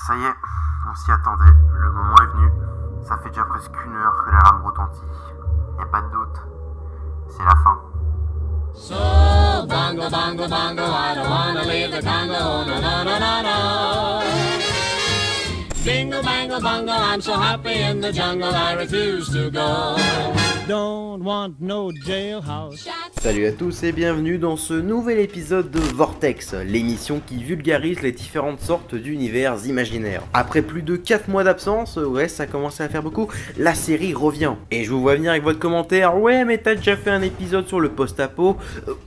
Ça y est, on s'y attendait, le moment est venu. Ça fait déjà presque 1 heure que l'alarme retentit. Y a pas de doute, c'est la fin. So, bongo, bongo, bongo, I don't wanna leave the Congo, oh, no, no, no, no, no. Bingo, bango, bongo, I'm so happy in the jungle, I refuse to go. Don't want no jailhouse. Salut à tous et bienvenue dans ce nouvel épisode de Vortex, l'émission qui vulgarise les différentes sortes d'univers imaginaires. Après plus de 4 mois d'absence, ouais ça commençait à faire beaucoup, la série revient. Et je vous vois venir avec votre commentaire, ouais mais t'as déjà fait un épisode sur le post-apo.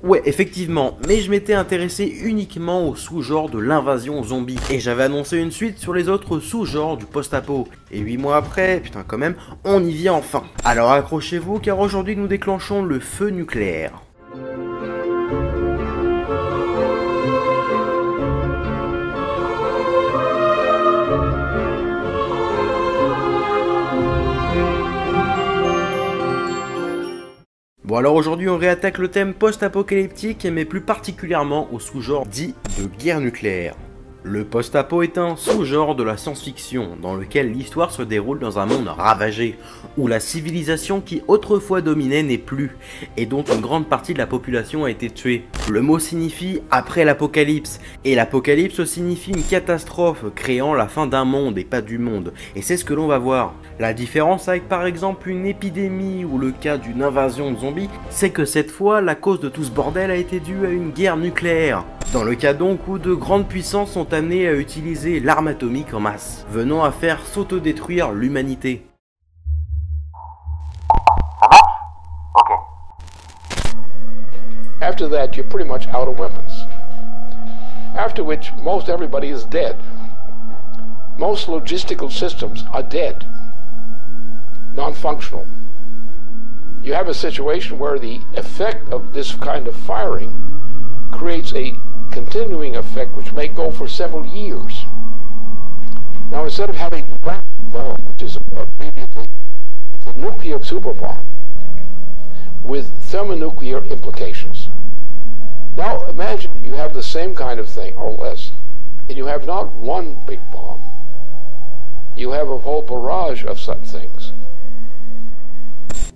Ouais effectivement, mais je m'étais intéressé uniquement au sous-genre de l'invasion zombie. Et j'avais annoncé une suite sur les autres sous-genres du post-apo. Et 8 mois après, putain quand même, on y vient enfin. Alors accrochez-vous car aujourd'hui nous déclenchons le feu nucléaire. Bon alors aujourd'hui on réattaque le thème post-apocalyptique mais plus particulièrement au sous-genre dit de guerre nucléaire. Le post-apo est un sous-genre de la science-fiction dans lequel l'histoire se déroule dans un monde ravagé, où la civilisation qui autrefois dominait n'est plus, et dont une grande partie de la population a été tuée. Le mot signifie après l'apocalypse, et l'apocalypse signifie une catastrophe créant la fin d'un monde et pas du monde, et c'est ce que l'on va voir. La différence avec par exemple une épidémie ou le cas d'une invasion de zombies, c'est que cette fois la cause de tout ce bordel a été due à une guerre nucléaire. Dans le cas donc où de grandes puissances sont amenées à utiliser l'arme atomique en masse, venant à faire s'autodétruire l'humanité. Ok. After that, you're pretty much out of weapons. After which, most everybody is dead. Most logistical systems are dead, non-functional. You have a situation where the effect of this kind of firing creates a continuing effect which may go for several years. Now, instead of having one bomb, which is previously it's a nuclear super bomb with thermonuclear implications. Now, imagine you have the same kind of thing, or less, and you have not one big bomb. You have a whole barrage of such things.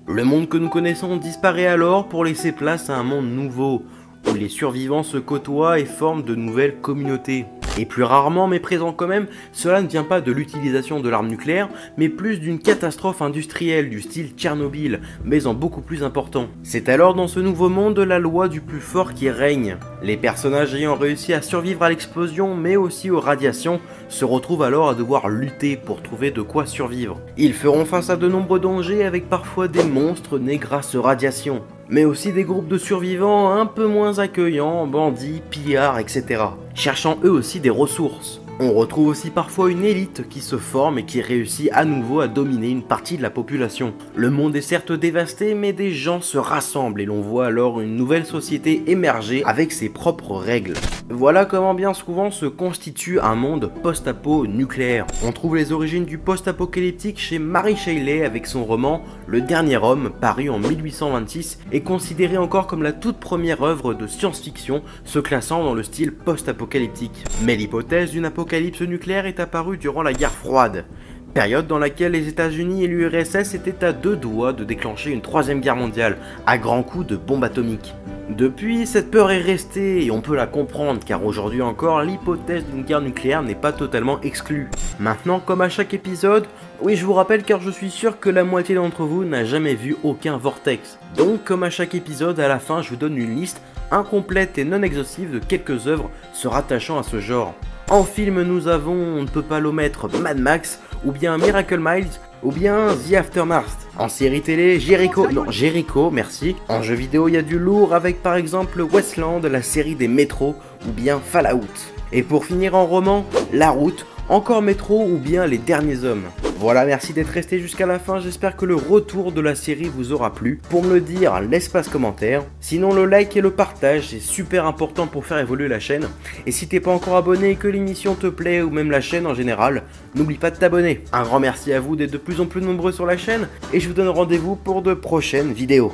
Le monde que nous connaissons disparaît alors pour laisser place à un monde nouveau, où les survivants se côtoient et forment de nouvelles communautés. Et plus rarement, mais présent quand même, cela ne vient pas de l'utilisation de l'arme nucléaire, mais plus d'une catastrophe industrielle du style Tchernobyl, mais en beaucoup plus important. C'est alors dans ce nouveau monde la loi du plus fort qui règne. Les personnages ayant réussi à survivre à l'explosion, mais aussi aux radiations, se retrouvent alors à devoir lutter pour trouver de quoi survivre. Ils feront face à de nombreux dangers avec parfois des monstres nés grâce aux radiations, mais aussi des groupes de survivants un peu moins accueillants, bandits, pillards, etc. cherchant eux aussi des ressources. On retrouve aussi parfois une élite qui se forme et qui réussit à nouveau à dominer une partie de la population. Le monde est certes dévasté, mais des gens se rassemblent et l'on voit alors une nouvelle société émerger avec ses propres règles. Voilà comment bien souvent se constitue un monde post-apo nucléaire. On trouve les origines du post-apocalyptique chez Mary Shelley avec son roman Le Dernier Homme, paru en 1826 et considéré encore comme la toute première œuvre de science-fiction se classant dans le style post-apocalyptique. Mais l'hypothèse d'une apocalypse nucléaire est apparue durant la guerre froide, période dans laquelle les États-Unis et l'URSS étaient à 2 doigts de déclencher une 3e guerre mondiale à grands coups de bombes atomiques. Depuis, cette peur est restée et on peut la comprendre car aujourd'hui encore, l'hypothèse d'une guerre nucléaire n'est pas totalement exclue. Maintenant, comme à chaque épisode, oui je vous rappelle car je suis sûr que la moitié d'entre vous n'a jamais vu aucun Vortex. Donc comme à chaque épisode, à la fin je vous donne une liste incomplète et non exhaustive de quelques œuvres se rattachant à ce genre. En film nous avons, on ne peut pas l'omettre, Mad Max, ou bien Miracle Miles, ou bien The Aftermath. En série télé, Jericho, merci. En jeu vidéo, il y a du lourd avec par exemple Westland, la série des métros, ou bien Fallout. Et pour finir en roman, La Route, encore Métro ou bien Les Derniers Hommes. Voilà, merci d'être resté jusqu'à la fin, j'espère que le retour de la série vous aura plu. Pour me le dire, l'espace commentaire. Sinon le like et le partage, c'est super important pour faire évoluer la chaîne. Et si t'es pas encore abonné et que l'émission te plaît ou même la chaîne en général, n'oublie pas de t'abonner. Un grand merci à vous d'être de plus en plus nombreux sur la chaîne et je vous donne rendez-vous pour de prochaines vidéos.